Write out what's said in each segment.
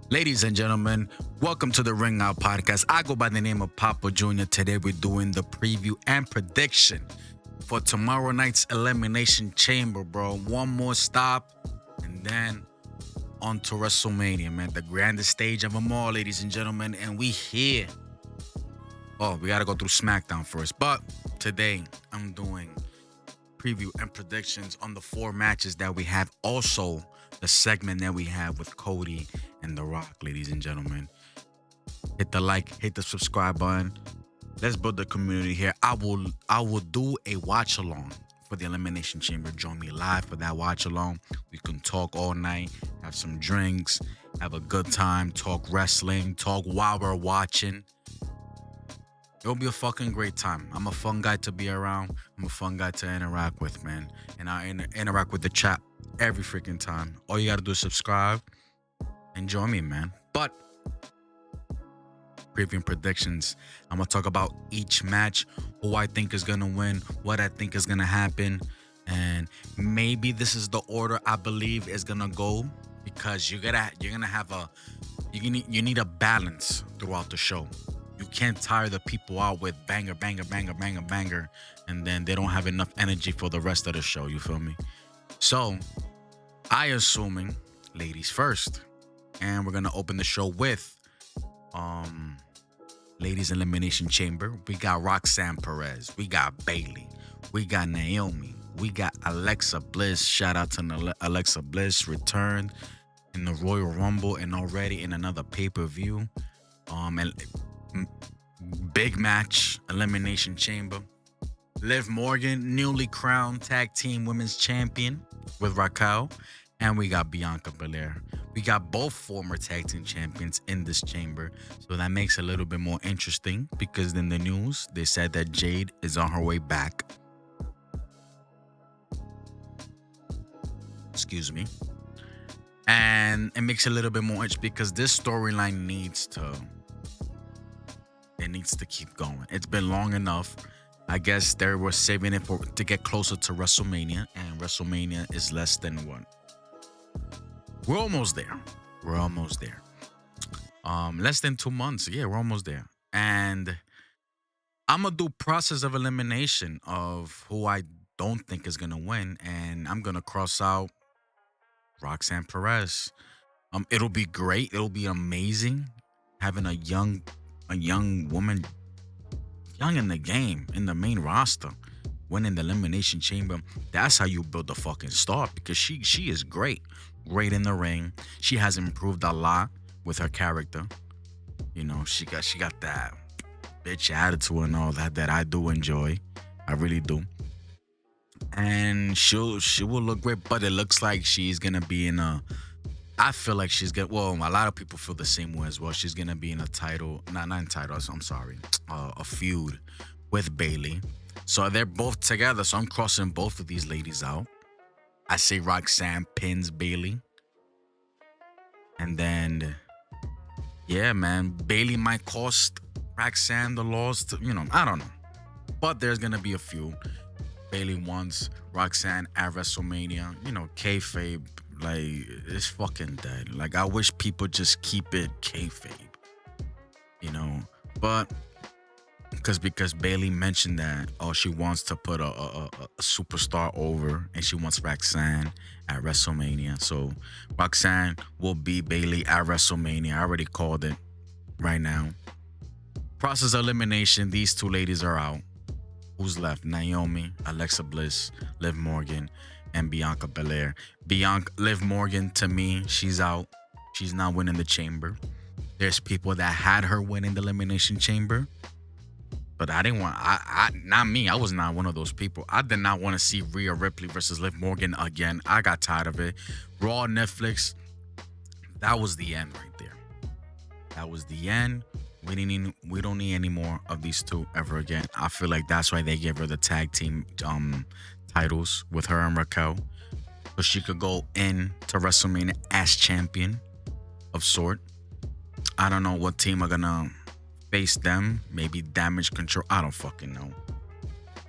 Ladies and gentlemen, welcome to the Ringout podcast. I go by the name of Papa Jr. Today we're doing the preview and prediction for tomorrow night's Elimination Chamber, bro. One more stop and then on to WrestleMania, man. The grandest stage of them all, ladies and gentlemen. And we here. Oh, we got to go through SmackDown first. But today I'm doing preview and predictions on the four matches that we have. Also, the segment that we have with Cody and The Rock, ladies and gentlemen. Hit the like, hit the subscribe button. Let's build the community here. I will do a watch along for the Elimination Chamber. Join me live for that watch along. We can talk all night, have some drinks, have a good time, talk wrestling, talk while we're watching. It'll be a fucking great time. I'm a fun guy to be around. I'm a fun guy to interact with, man. And I interact with the chat every freaking time. All you gotta do is subscribe and join me, man. But preview predictions. I'm gonna talk about each match, who I think is gonna win, what I think is gonna happen, and maybe this is the order I believe is gonna go because you're gonna have you need a balance throughout the show. You can't tire the people out with banger, banger, banger, banger, banger, and then they don't have enough energy for the rest of the show. You feel me? So, I assuming ladies first, and we're gonna open the show with ladies elimination chamber. We got Roxanne Perez, we got Bailey, we got Naomi, we got Alexa Bliss. Shout out to Alexa Bliss, returned in the Royal Rumble and already in another pay-per-view. And big match, Elimination Chamber. Liv Morgan, newly crowned tag team women's champion with Raquel. And we got Bianca Belair. We got both former tag team champions in this chamber. So that makes it a little bit more interesting because in the news, they said that Jade is on her way back. Excuse me. And it makes it a little bit more interesting because this storyline needs to keep going. It's been long enough. I guess they were saving it to get closer to WrestleMania, and WrestleMania is less than what? We're almost there. We're almost there. Less than 2 months. Yeah, we're almost there. And I'm gonna do process of elimination of who I don't think is gonna win, and I'm gonna cross out Roxanne Perez. It'll be great. It'll be amazing having a young woman, young in the game, in the main roster, winning the Elimination Chamber. That's how you build a fucking star because she is great in the ring. She has improved a lot with her character. You know, she got that bitch attitude and all that I do enjoy. I really do. And she will look great, but it looks like she's gonna be in a. I feel like she's gonna. Well, a lot of people feel the same way as well. She's gonna be in a title, not in titles. I'm sorry, a feud with Bailey. So they're both together. So I'm crossing both of these ladies out. I say Roxanne pins Bailey, and then yeah, man, Bailey might cost Roxanne the loss. I don't know, but there's gonna be a feud. Bailey wants Roxanne at WrestleMania. Kayfabe, like, it's fucking dead. Like, I wish people just keep it kayfabe. But because Bailey mentioned that, she wants to put a superstar over, and she wants Roxanne at WrestleMania. So Roxanne will beat Bailey at WrestleMania. I already called it right now. Process of elimination. These two ladies are out. Who's left? Naomi, Alexa Bliss, Liv Morgan, and Bianca Belair. Liv Morgan, to me, she's out. She's not winning the chamber. There's people that had her winning the Elimination Chamber, but I didn't want. Not me. I was not one of those people. I did not want to see Rhea Ripley versus Liv Morgan again. I got tired of it. Raw, Netflix. That was the end right there. That was the end. We don't need any more of these two ever again. I feel like that's why they gave her the tag team titles with her and Raquel, so she could go in to WrestleMania as champion of sort. I don't know what team are gonna face them. Maybe Damage Control. I don't fucking know.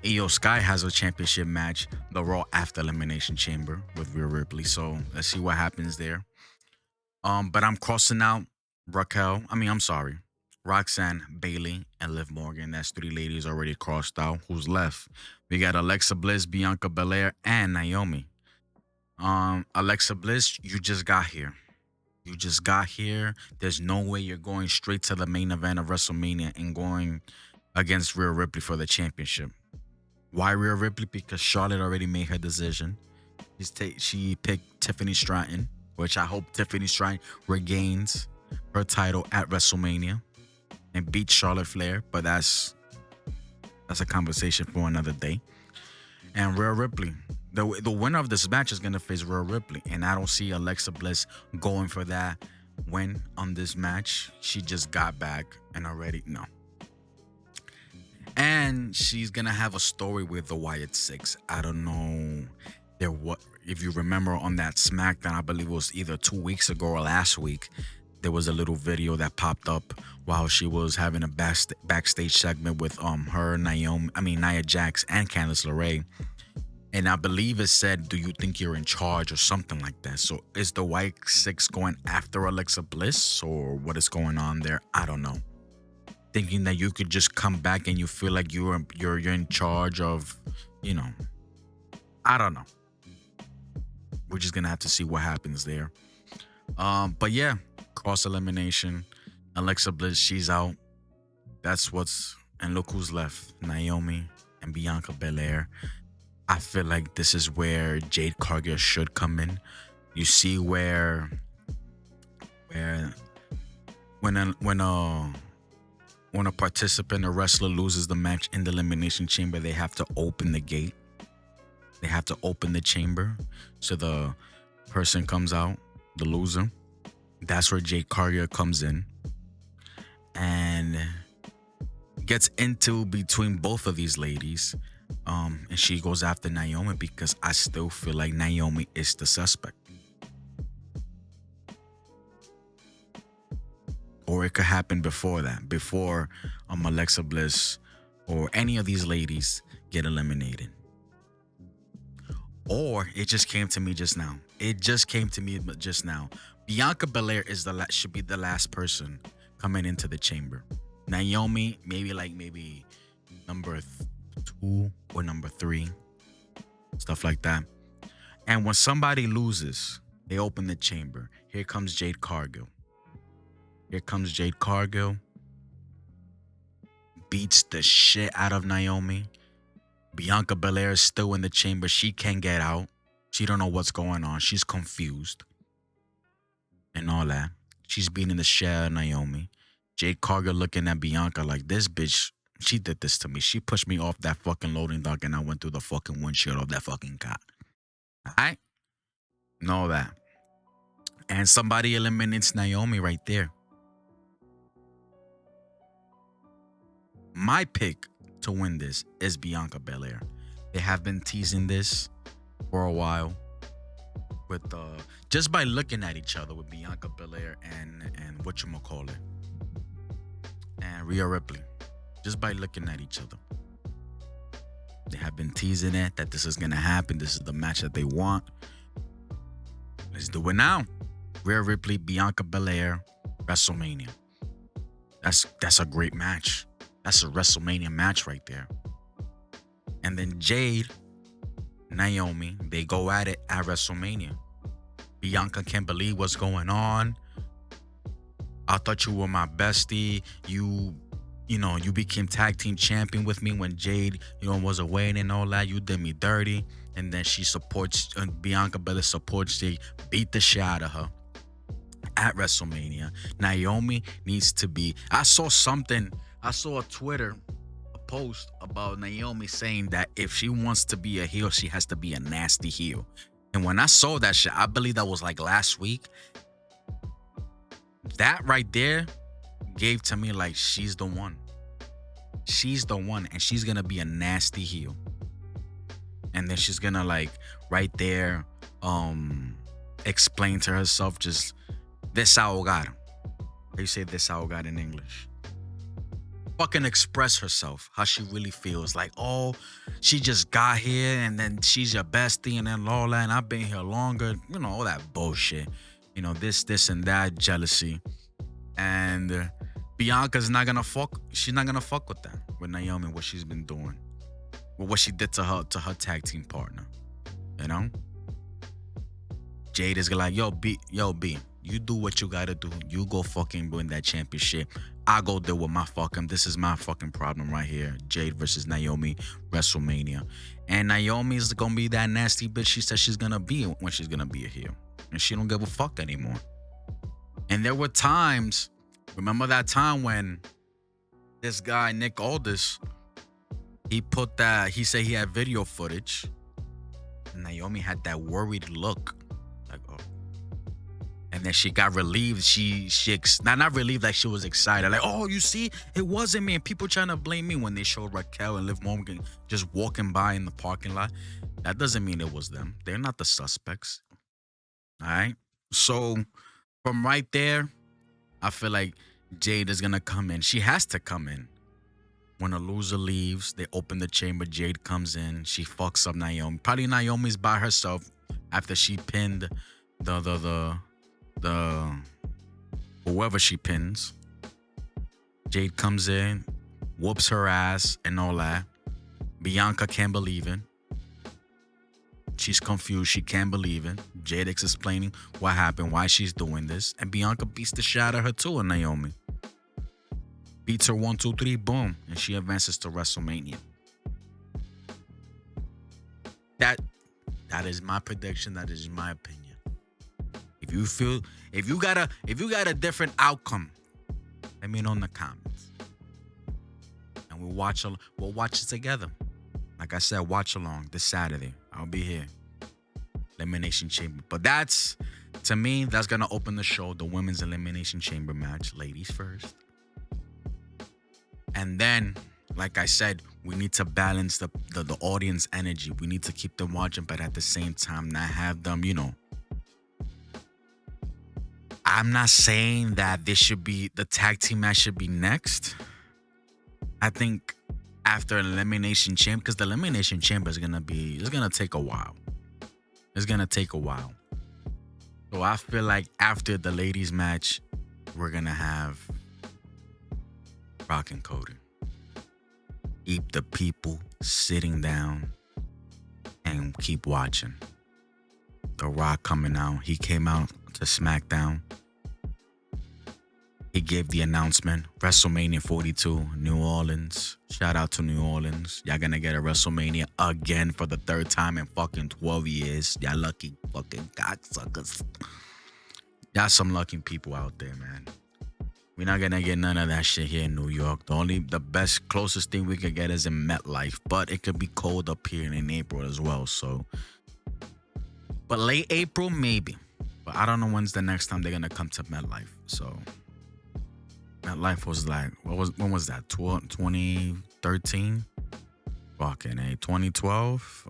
Io Sky has a championship match, the Raw after Elimination Chamber with Rhea Ripley. So let's see what happens there. But I'm crossing out Raquel. I'm sorry. Roxanne, Bailey, and Liv Morgan. That's three ladies already crossed out. Who's left? We got Alexa Bliss, Bianca Belair, and Naomi. Alexa Bliss, you just got here. You just got here. There's no way you're going straight to the main event of WrestleMania and going against Rhea Ripley for the championship. Why Rhea Ripley? Because Charlotte already made her decision. She picked Tiffany Stratton, which I hope Tiffany Stratton regains her title at WrestleMania and beats Charlotte Flair. But that's a conversation for another day. And Rhea Ripley, the winner of this match is gonna face Rhea Ripley, and I don't see Alexa Bliss going for that win on this match. She just got back and already no. And she's gonna have a story with the Wyatt Six. I don't know. There what if you remember on that SmackDown, I believe it was either 2 weeks ago or last week. There was a little video that popped up while she was having a backstage segment with her, Nia Jax and Candice LeRae. And I believe it said, "Do you think you're in charge?" or something like that. So is the White Six going after Alexa Bliss or what is going on there? I don't know. Thinking that you could just come back and you feel like you're in charge of, you know, I don't know. We're just gonna have to see what happens there. But yeah, cross elimination. Alexa Bliss, she's out. That's what's and look who's left. Naomi and Bianca Belair. I feel like this is where Jade Cargill should come in. You see where when a participant, a wrestler loses the match in the elimination chamber, they have to open the gate. They have to open the chamber so the person comes out, the loser. That's where Jade Cargill comes in and gets into between both of these ladies. And she goes after Naomi because I still feel like Naomi is the suspect. Or it could happen before that, before Alexa Bliss or any of these ladies get eliminated. Or it just came to me just now. Bianca Belair should be the last person coming into the chamber. Naomi, maybe number 2 or number 3, stuff like that. And when somebody loses, they open the chamber. Here comes Jade Cargill. Beats the shit out of Naomi. Bianca Belair is still in the chamber. She can't get out. She don't know what's going on. She's confused. And all that. She's beating the shit out of Naomi. Jade Cargill looking at Bianca like, this bitch, she did this to me. She pushed me off that fucking loading dock and I went through the fucking windshield of that fucking car. Alright? Know that. And somebody eliminates Naomi right there. My pick to win this is Bianca Belair. They have been teasing this for a while with just by looking at each other with Bianca Belair and whatchamacallit and Rhea Ripley. Just by looking at each other. They have been teasing it that this is gonna happen. This is the match that they want. Let's do it now. Rhea Ripley, Bianca Belair, WrestleMania. That's a great match. That's a WrestleMania match right there. And then Jade, Naomi, they go at it at WrestleMania. Bianca can't believe what's going on. I thought you were my bestie. You became tag team champion with me when Jade, was away and all that. You did me dirty. And then she supports, Bianca Belair supports Jade, beat the shit out of her at WrestleMania. Naomi needs to be, I saw a Twitter post about Naomi saying that if she wants to be a heel, she has to be a nasty heel. And when I saw that shit, I believe that was like last week. That right there gave to me like she's the one. She's the one, and she's gonna be a nasty heel. And then she's gonna like right there explain to herself just desahogar. How you say desahogar in English? Fucking express herself, how she really feels. Like, oh, she just got here and then she's your bestie and then all that, and I've been here longer. All that bullshit. this, and that, jealousy. And Bianca's not gonna fuck. She's not gonna fuck with that. With Naomi, what she's been doing, with what she did to her tag team partner. You know, Jade is like, yo B, you do what you gotta do. You go fucking win that championship. I go deal with my fucking. This is my fucking problem right here. Jade versus Naomi, WrestleMania, and Naomi's gonna be that nasty bitch she says she's gonna be when she's gonna be a heel, and she don't give a fuck anymore. And there were times, remember that time when this guy, Nick Aldis, he said he had video footage. And Naomi had that worried look. Like, oh. And then she got relieved. Not relieved, like she was excited. Like, oh, you see, it wasn't me. And people trying to blame me when they showed Raquel and Liv Morgan just walking by in the parking lot. That doesn't mean it was them. They're not the suspects. All right? So from right there, I feel like Jade is gonna come in. She has to come in. When a loser leaves, they open the chamber. Jade comes in. She fucks up Naomi. Probably Naomi's by herself after she pinned the whoever she pins. Jade comes in, whoops her ass and all that. Bianca can't believe it. She's confused. She can't believe it. Jade is explaining what happened, why she's doing this. And Bianca beats the shit out of her too, and Naomi. Beats her 1, 2, 3, boom. And she advances to WrestleMania. That is my prediction. That is my opinion. If you got a different outcome, let me know in the comments. And we'll watch it together. Like I said, watch along this Saturday. I'll be here. Elimination Chamber. But to me, that's going to open the show. The Women's Elimination Chamber match. Ladies first. And then, like I said, we need to balance the audience energy. We need to keep them watching, but at the same time, not have them, I'm not saying that the tag team match should be next. I think after Elimination Chamber, because the Elimination Chamber it's gonna take a while. It's gonna take a while. So I feel like after the ladies match, we're gonna have Rock and Cody. Keep the people sitting down and keep watching. The Rock coming out. He came out to SmackDown. He gave the announcement. WrestleMania 42, New Orleans. Shout out to New Orleans. Y'all gonna get a WrestleMania again for the third time in fucking 12 years. Y'all lucky fucking cocksuckers. Y'all some lucky people out there, man. We're not gonna get none of that shit here in New York. The best, closest thing we could get is in MetLife, but it could be cold up here in April as well. So, but late April maybe. But I don't know when's the next time they're gonna come to MetLife. So, MetLife was like, when was that? 2013? Fucking A. 2012.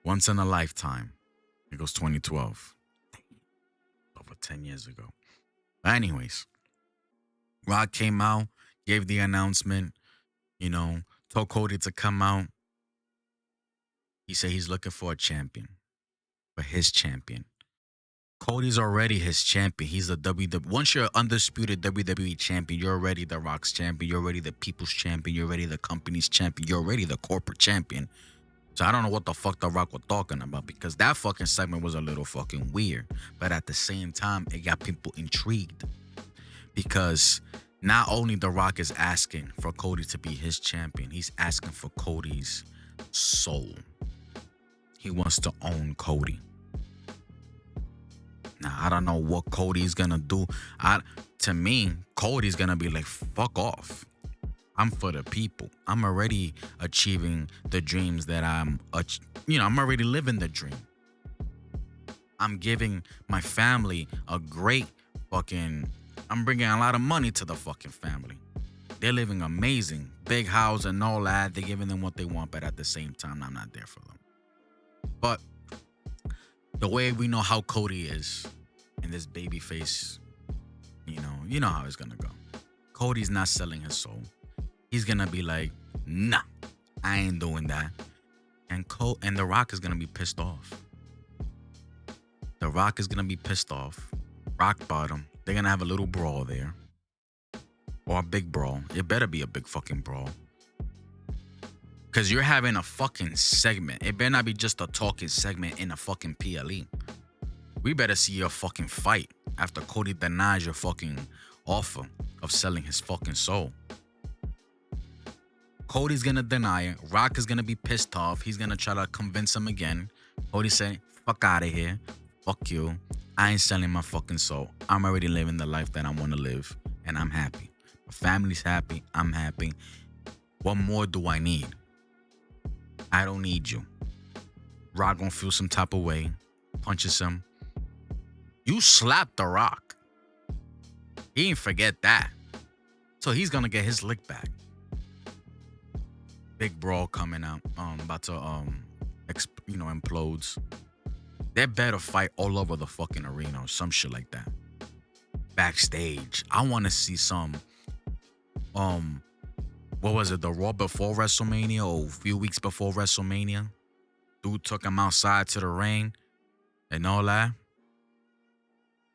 Once in a lifetime. It goes 2012. Over 10 years ago. But anyways, Rock came out, gave the announcement, told Cody to come out. He said he's looking for a champion, for his champion. Cody's already his champion. He's the WWE. Once you're undisputed WWE champion, you're already the Rock's champion. You're already the people's champion. You're already the company's champion. You're already the corporate champion. So I don't know what the fuck the Rock was talking about, because that fucking segment was a little fucking weird. But at the same time, it got people intrigued, because not only the Rock is asking for Cody to be his champion, he's asking for Cody's soul. He wants to own Cody. Now, I don't know what Cody's gonna do. To me, Cody's gonna be like, fuck off. I'm for the people. I'm already achieving the dreams that I'm already living the dream. I'm giving my family a great I'm bringing a lot of money to the fucking family. They're living amazing. Big house and all that. They're giving them what they want, but at the same time, I'm not there for them. But the way we know how Cody is and this baby face, you know how it's gonna go. Cody's not selling his soul. He's gonna be like, nah, I ain't doing that. And The Rock is gonna be pissed off. The Rock is gonna be pissed off. Rock bottom. They're gonna have a little brawl there. Or a big brawl. It better be a big fucking brawl. Cause you're having a fucking segment. It better not be just a talking segment in a fucking PLE. We better see a fucking fight after Cody denies your fucking offer of selling his fucking soul. Cody's gonna deny it. Rock is gonna be pissed off. He's gonna try to convince him again. Cody said, fuck out of here. Fuck you. I ain't selling my fucking soul. I'm already living the life that I want to live. And I'm happy. My family's happy. I'm happy. What more do I need? I don't need you. Rock gonna feel some type of way. Punches him. You slapped The Rock. He ain't forget that. So he's gonna get his lick back. Big brawl coming out. About to implodes. They better fight all over the fucking arena or some shit like that. Backstage, I want to see some. What was it? The Raw before WrestleMania or a few weeks before WrestleMania. Dude took him outside to the ring and all that.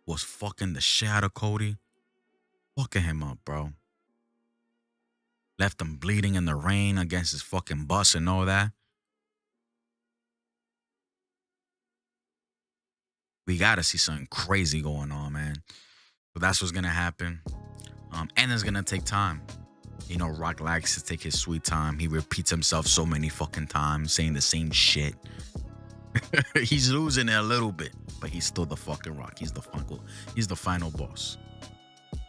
Was fucking the shit out of Cody. Fucking him up, bro. Left him bleeding in the rain against his fucking bus and all that. We gotta see something crazy going on, man. So that's what's gonna happen. And it's gonna take time. You know, Rock likes to take his sweet time. He repeats himself so many fucking times, saying the same shit. He's losing it a little bit, but he's still the fucking Rock. He's the final boss.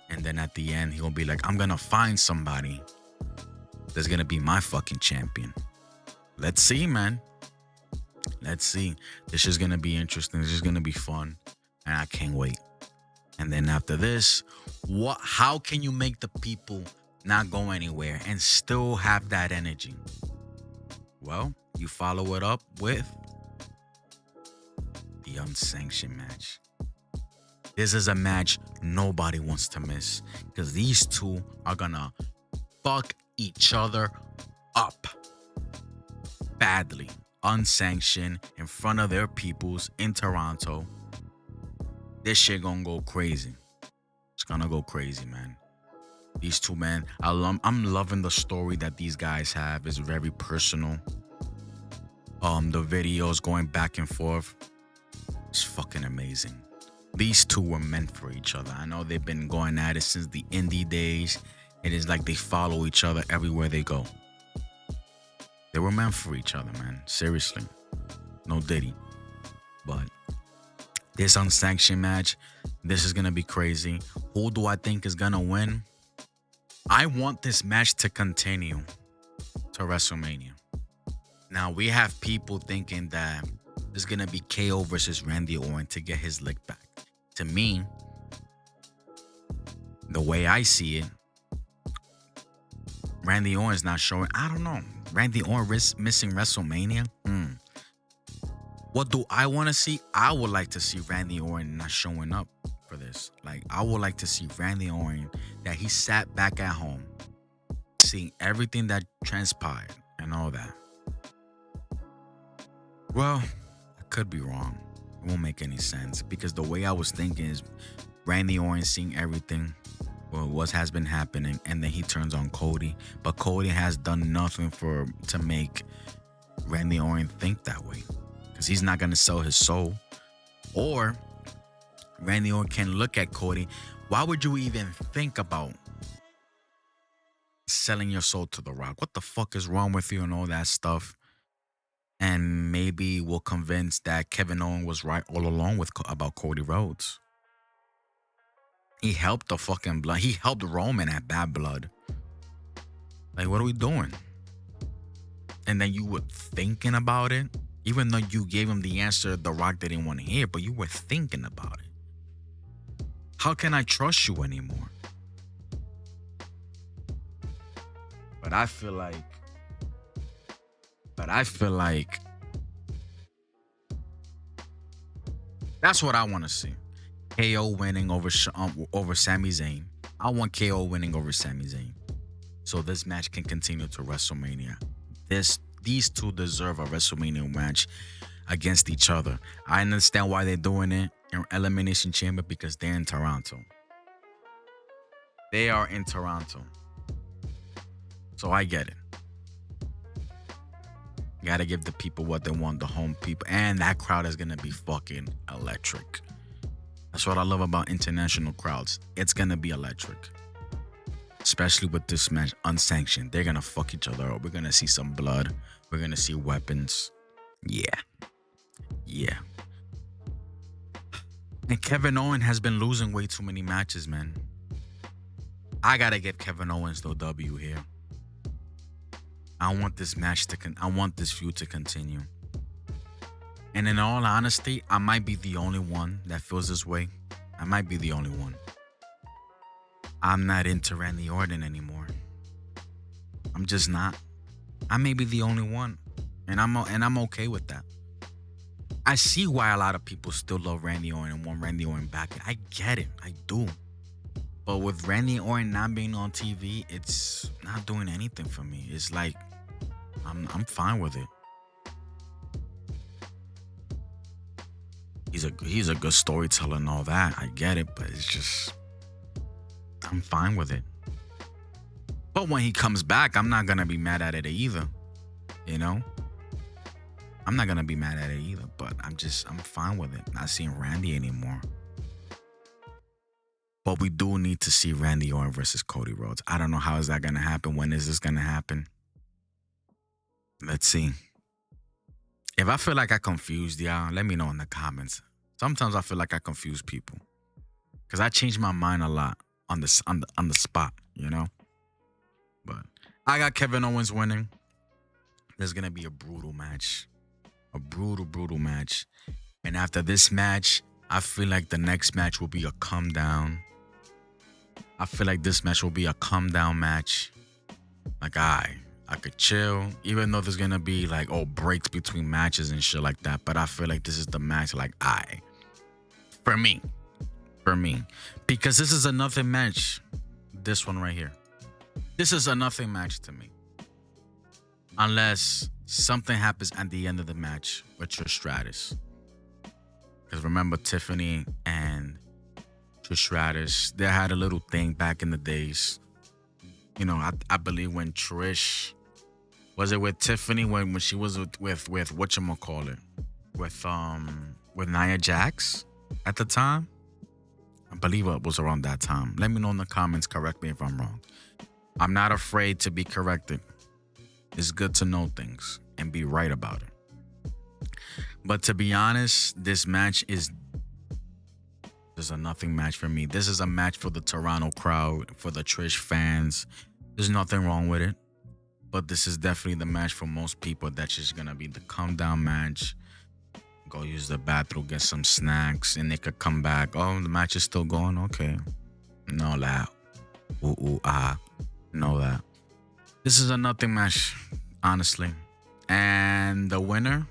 And then at the end, he'll be like, I'm gonna find somebody that's gonna be my fucking champion. Let's see, man. Let's see. This is gonna be interesting. This is gonna be fun. And I can't wait. And then after this, how can you make the people not go anywhere and still have that energy? Well, you follow it up with the unsanctioned match. This is a match nobody wants to miss because these two are gonna fuck each other up badly, unsanctioned, in front of their peoples in Toronto. This shit gonna go crazy. It's gonna go crazy, man. These two, man, I'm loving the story that these guys have. It's very personal. The videos going back and forth, it's fucking amazing. These two were meant for each other. I know they've been going at it since the indie days. It is like they follow each other everywhere they go. They were meant for each other, man. Seriously. No Diddy. But this unsanctioned match, this is going to be crazy. Who do I think is going to win? I want this match to continue to WrestleMania. Now, we have people thinking that it's going to be KO versus Randy Orton to get his lick back. To me, the way I see it, Randy Orton's not showing. I don't know. Randy Orton missing WrestleMania? What do I want to see? I would like to see Randy Orton not showing up for this. Like, I would like to see Randy Orton that he sat back at home, seeing everything that transpired and all that. Well, I could be wrong. It won't make any sense because the way I was thinking is Randy Orton seeing everything what has been happening, and then he turns on Cody. But Cody has done nothing to make Randy Orton think that way because he's not gonna sell his soul. Or Randy Orton can look at Cody. Why would you even think about selling your soul to The Rock? What the fuck is wrong with you and all that stuff? And maybe we'll convince that Kevin Owens was right all along about Cody Rhodes. He helped the fucking blood. He helped Roman at Bad Blood. Like, what are we doing? And then you were thinking about it, even though you gave him the answer The Rock didn't want to hear, but you were thinking about it. How can I trust you anymore? But I feel like that's what I want to see. KO winning over Sami Zayn. I want KO winning over Sami Zayn. So this match can continue to WrestleMania. These two deserve a WrestleMania match against each other. I understand why they're doing it. in Elimination Chamber because they're in Toronto. They are in Toronto. So I get it. Gotta give the people what they want, the home people. And that crowd is gonna be fucking electric. That's what I love about international crowds. It's gonna be electric. Especially with this match unsanctioned. They're gonna fuck each other up. We're gonna see some blood. We're gonna see weapons. Yeah. Yeah. And Kevin Owens has been losing way too many matches, man. I gotta give Kevin Owens the W here. I want this match to I want this feud to continue. And in all honesty, I might be the only one that feels this way. I might be the only one. I'm not into Randy Orton anymore. I'm just not. I may be the only one, and I'm okay with that. I see why a lot of people still love Randy Orton and want Randy Orton back. I get it. I do. But with Randy Orton not being on TV, it's not doing anything for me. It's like I'm fine with it. He's a good storyteller and all that. I get it, but it's just I'm fine with it. But when he comes back, I'm not gonna be mad at it either. You know? I'm not gonna be mad at it either, but I'm fine with it. Not seeing Randy anymore. But we do need to see Randy Orton versus Cody Rhodes. I don't know how is that gonna happen. When is this gonna happen? Let's see. If I feel like I confused y'all, let me know in the comments. Sometimes I feel like I confuse people. Cause I change my mind a lot on the spot, you know? But I got Kevin Owens winning. There's gonna be a brutal match. A brutal match. And after this match, I feel like the next match will be a come down. I feel like this match will be a come down match. Like, I could chill. Even though there's gonna be like, breaks between matches and shit like that. But I feel like this is the match, like, for me. Because this is a nothing match. This one right here. This is a nothing match to me. Unless something happens at the end of the match with Trish Stratus. Because remember, Tiffany and Trish Stratus, they had a little thing back in the days. You know, I believe when Trish, was it with Tiffany when she was with whatchamacallit? With Nia Jax at the time? I believe it was around that time. Let me know in the comments, correct me if I'm wrong. I'm not afraid to be corrected. It's good to know things and be right about it. But to be honest, this match is a nothing match for me. This is a match for the Toronto crowd, for the Trish fans. There's nothing wrong with it. But this is definitely the match for most people. That's just going to be the come down match. Go use the bathroom, get some snacks, and they could come back. Oh, the match is still going? Okay. No that. Know that. This is a nothing match, honestly. And the winner,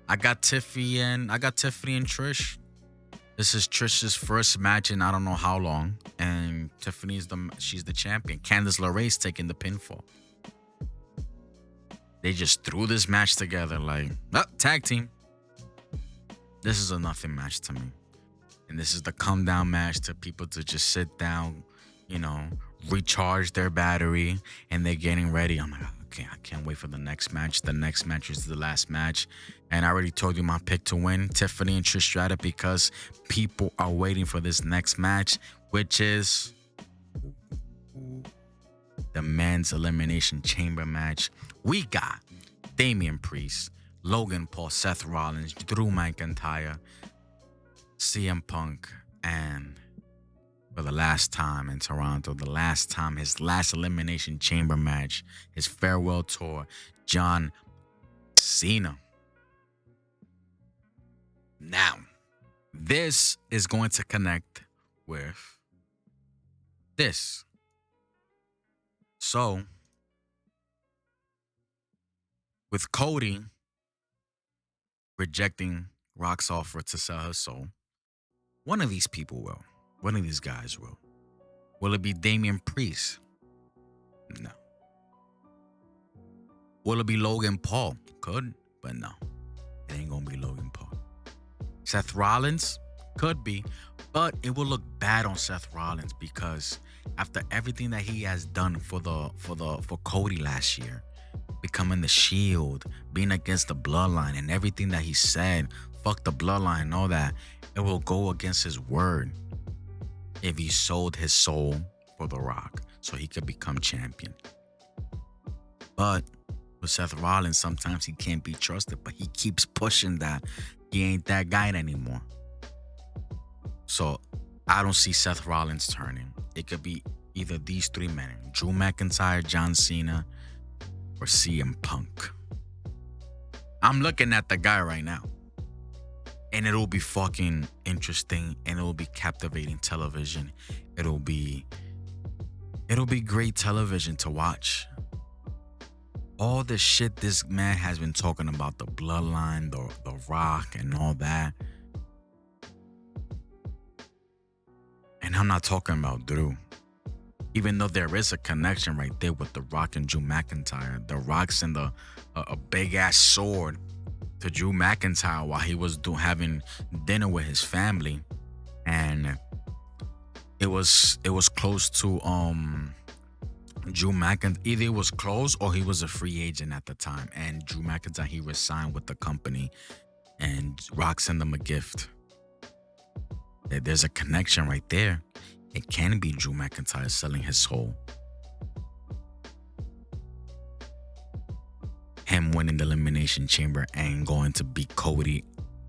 I got Tiffany and Trish. This is Trish's first match in I don't know how long. And Tiffany's she's the champion. Candice LeRae's taking the pinfall. They just threw this match together like, tag team. This is a nothing match to me. And this is the come down match to people to just sit down, you know, recharge their battery, and they're getting ready. I'm like, okay, I can't wait for the next match. The next match is the last match. And I already told you my pick to win, Tiffany and Trish Stratus, because people are waiting for this next match, which is the men's Elimination Chamber match. We got Damian Priest, Logan Paul, Seth Rollins, Drew McIntyre, CM Punk, and for the last time in Toronto, the last time, his last Elimination Chamber match, his farewell tour, John Cena. Now, this is going to connect with this. So, with Cody rejecting Rock's offer to sell her soul, one of these people will. One of these guys will. Will it be Damian Priest? No. Will it be Logan Paul? Could, but no. It ain't gonna be Logan Paul. Seth Rollins? Could be, but it will look bad on Seth Rollins because after everything that he has done for Cody last year, becoming the Shield, being against the Bloodline, and everything that he said, fuck the Bloodline, and all that, it will go against his word if he sold his soul for The Rock so he could become champion. But with Seth Rollins, sometimes he can't be trusted, but he keeps pushing that he ain't that guy anymore. So I don't see Seth Rollins turning. It could be either these three men: Drew McIntyre, John Cena, or CM Punk. I'm looking at the guy right now. And it'll be fucking interesting, and it'll be captivating television. It'll be great television to watch. All the shit this man has been talking about, the Bloodline, the Rock, and all that. And I'm not talking about Drew. Even though there is a connection right there with The Rock and Drew McIntyre. The Rock sent a big ass sword to Drew McIntyre while he was having dinner with his family, and it was close to Drew McIntyre. Either it was close or he was a free agent at the time, and Drew McIntyre, he resigned with the company, and Rock sent him a gift. There's a connection right there. It can be Drew McIntyre selling his soul. Him winning the Elimination Chamber and going to beat Cody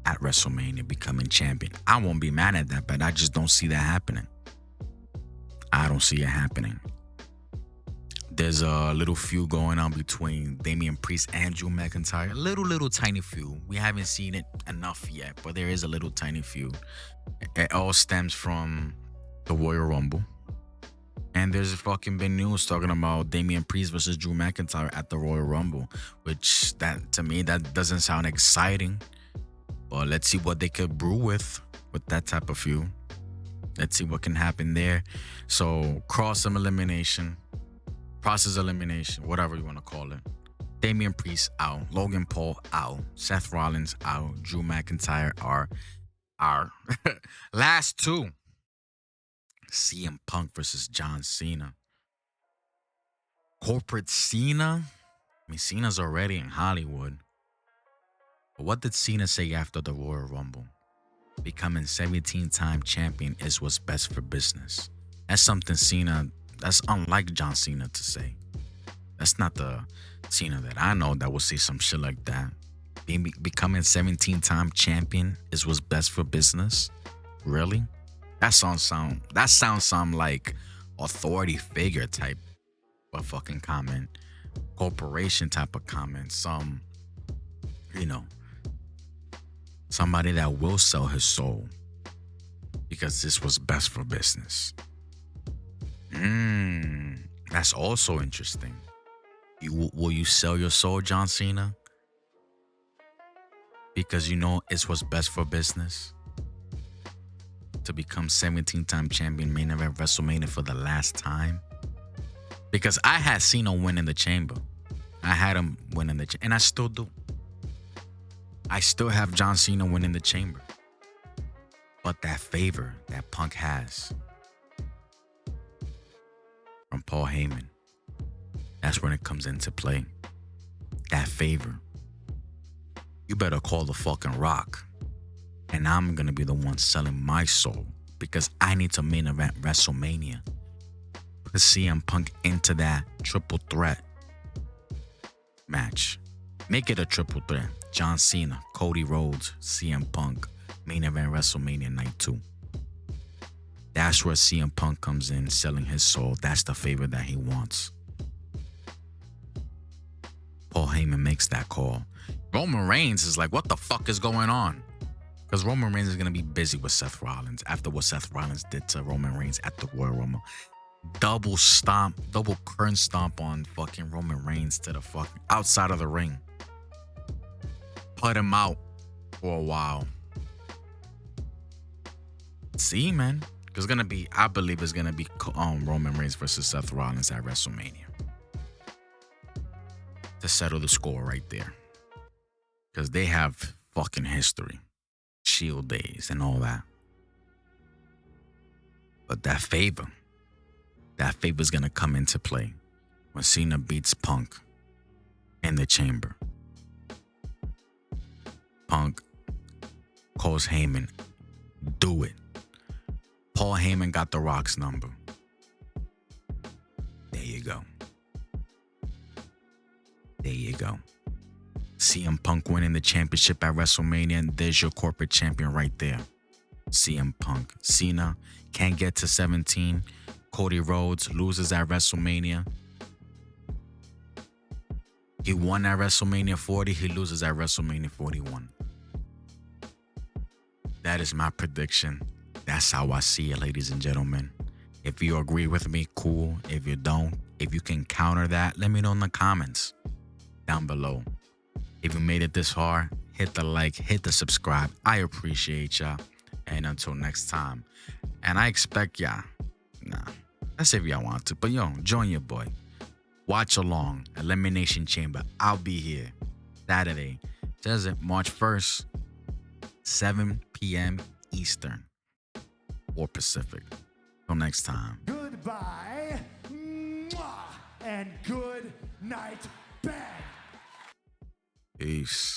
at WrestleMania, becoming champion. I won't be mad at that, but I just don't see that happening. I don't see it happening. There's a little feud going on between Damian Priest and Drew McIntyre. A little tiny feud. We haven't seen it enough yet, but there is a little tiny feud. It all stems from the Royal Rumble. And there's fucking been news talking about Damian Priest versus Drew McIntyre at the Royal Rumble, which that to me that doesn't sound exciting. But let's see what they could brew with that type of feud. Let's see what can happen there. So process elimination, whatever you want to call it. Damian Priest out, Logan Paul out, Seth Rollins out, Drew McIntyre are our last two. CM Punk versus John Cena. Corporate Cena? I mean, Cena's already in Hollywood. But what did Cena say after the Royal Rumble? Becoming 17-time champion is what's best for business. That's something Cena, that's unlike John Cena to say. That's not the Cena that I know that will say some shit like that. Becoming 17-time champion is what's best for business? Really? That sounds like authority figure type of fucking comment. Corporation type of comment. Somebody that will sell his soul because this was best for business. That's also interesting. Will you sell your soul, John Cena? Because you know it's what's best for business? To become 17-time champion, main event WrestleMania for the last time. Because I had Cena win in the chamber. I had him win in the chamber, and I still do. I still have John Cena win in the chamber. But that favor that Punk has from Paul Heyman, that's when it comes into play. That favor. You better call the fucking Rock. And I'm going to be the one selling my soul because I need to main event WrestleMania. Put CM Punk into that triple threat match. Make it a triple threat. John Cena, Cody Rhodes, CM Punk, main event WrestleMania Night 2. That's where CM Punk comes in selling his soul. That's the favor that he wants. Paul Heyman makes that call. Roman Reigns is like, what the fuck is going on? Because Roman Reigns is going to be busy with Seth Rollins after what Seth Rollins did to Roman Reigns at the Royal Rumble. Double current stomp on fucking Roman Reigns to the fucking outside of the ring. Put him out for a while. See, man. I believe it's going to be Roman Reigns versus Seth Rollins at WrestleMania. To settle the score right there. Because they have fucking history. Shield days and all that. But that favor's gonna come into play when Cena beats Punk in the chamber. Punk calls Heyman, do it. Paul Heyman got The Rock's number. There you go. There you go. CM Punk winning the championship at WrestleMania, and there's your corporate champion right there. CM Punk. Cena can't get to 17. Cody Rhodes loses at WrestleMania. He won at WrestleMania 40. He loses at WrestleMania 41. That is my prediction. That's how I see it, ladies and gentlemen. If you agree with me, cool. If you don't, if you can counter that, let me know in the comments down below. If you made it this far, hit the like, hit the subscribe. I appreciate y'all. And until next time. And I expect y'all, that's if y'all want to. But yo, join your boy. Watch along. Elimination Chamber. I'll be here Saturday. Says it, March 1st, 7 p.m. Eastern or Pacific. Till next time. Goodbye. Mwah, and good night, bang. Peace.